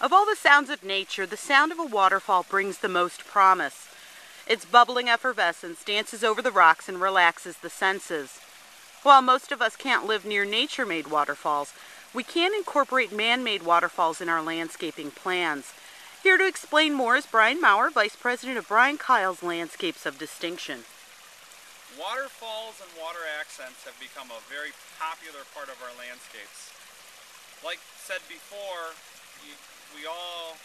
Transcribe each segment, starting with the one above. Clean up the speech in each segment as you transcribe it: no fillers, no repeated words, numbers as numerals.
Of all the sounds of nature, the sound of a waterfall brings the most promise. Its bubbling effervescence dances over the rocks and relaxes the senses. While most of us can't live near nature-made waterfalls, we can incorporate man-made waterfalls in our landscaping plans. Here to explain more is Brian Maurer, Vice President of Bryan Kiles Landscapes of Distinction. Waterfalls and water accents have become a very popular part of our landscapes. Like said before, we all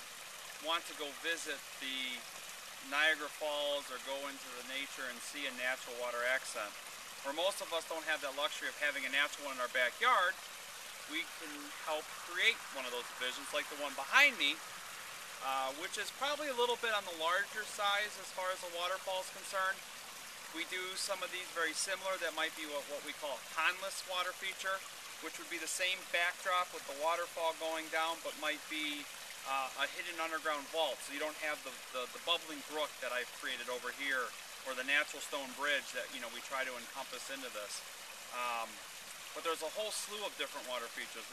want to go visit the Niagara Falls or go into the nature and see a natural water accent. Where most of us don't have that luxury of having a natural one in our backyard, we can help create one of those visions like the one behind me, which is probably a little bit on the larger size as far as the waterfall is concerned. We do some of these very similar. That might be what we call a pondless water feature, which would be the same backdrop with the waterfall going down, but might be a hidden underground vault. So you don't have the bubbling brook that I've created over here, or the natural stone bridge that we try to encompass into this. But there's a whole slew of different water features.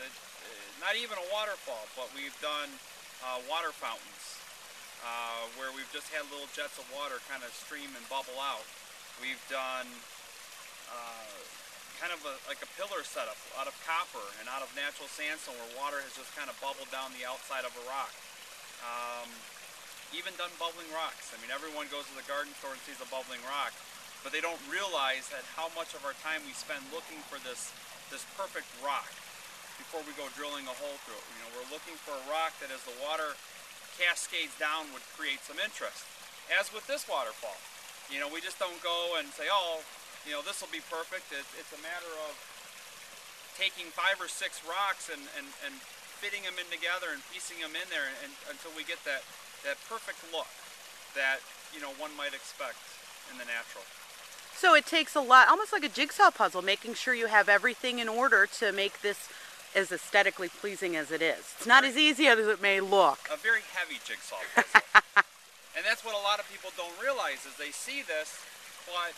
Not even a waterfall, but we've done water fountains where we've just had little jets of water kind of stream and bubble out. We've done kind of like a pillar setup out of copper and out of natural sandstone where water has just kind of bubbled down the outside of a rock. Even done bubbling rocks. I mean, everyone goes to the garden store and sees a bubbling rock, but they don't realize that how much of our time we spend looking for this perfect rock before we go drilling a hole through it. We're looking for a rock that as the water cascades down would create some interest. As with this waterfall, we just don't go and say, oh, this will be perfect. It's a matter of taking 5 or 6 rocks and fitting them in together and piecing them in there until we get that perfect look that one might expect in the natural. So it takes a lot, almost like a jigsaw puzzle, making sure you have everything in order to make this as aesthetically pleasing as it is. It's not as easy as it may look. A very heavy jigsaw puzzle. And that's what a lot of people don't realize is they see this, but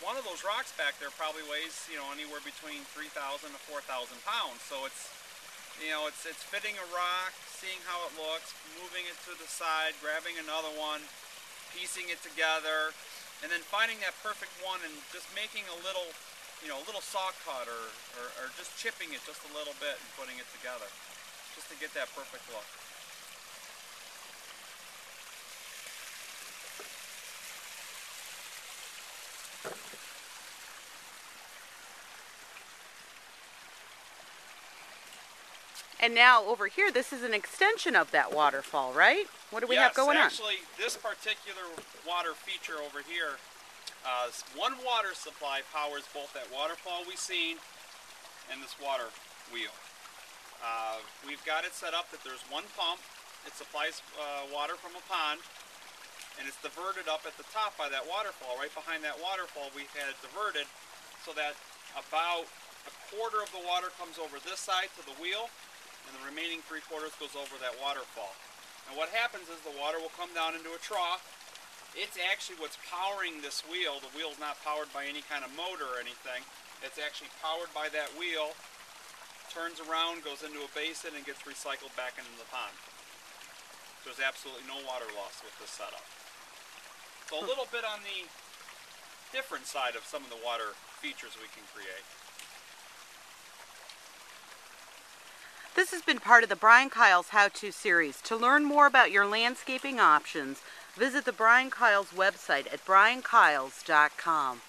one of those rocks back there probably weighs anywhere between 3,000 to 4,000 pounds. So it's it's fitting a rock, seeing how it looks, moving it to the side, grabbing another one, piecing it together, and then finding that perfect one and just making a little saw cut or just chipping it just a little bit and putting it together just to get that perfect look. And now over here, this is an extension of that waterfall, right? What do we have going on? Yes, actually, this particular water feature over here, one water supply powers both that waterfall we've seen and this water wheel. We've got it set up that there's one pump. It supplies water from a pond, and it's diverted up at the top by that waterfall. Right behind that waterfall, we've had it diverted so that about a quarter of the water comes over this side to the wheel, and the remaining 3/4 goes over that waterfall. And what happens is the water will come down into a trough. It's actually what's powering this wheel. The wheel's not powered by any kind of motor or anything. It's actually powered by that wheel, turns around, goes into a basin, and gets recycled back into the pond. There's absolutely no water loss with this setup. So a little bit on the different side of some of the water features we can create. This has been part of the Bryan Kiles How-To series. To learn more about your landscaping options, visit the Bryan Kiles website at bryankiles.com.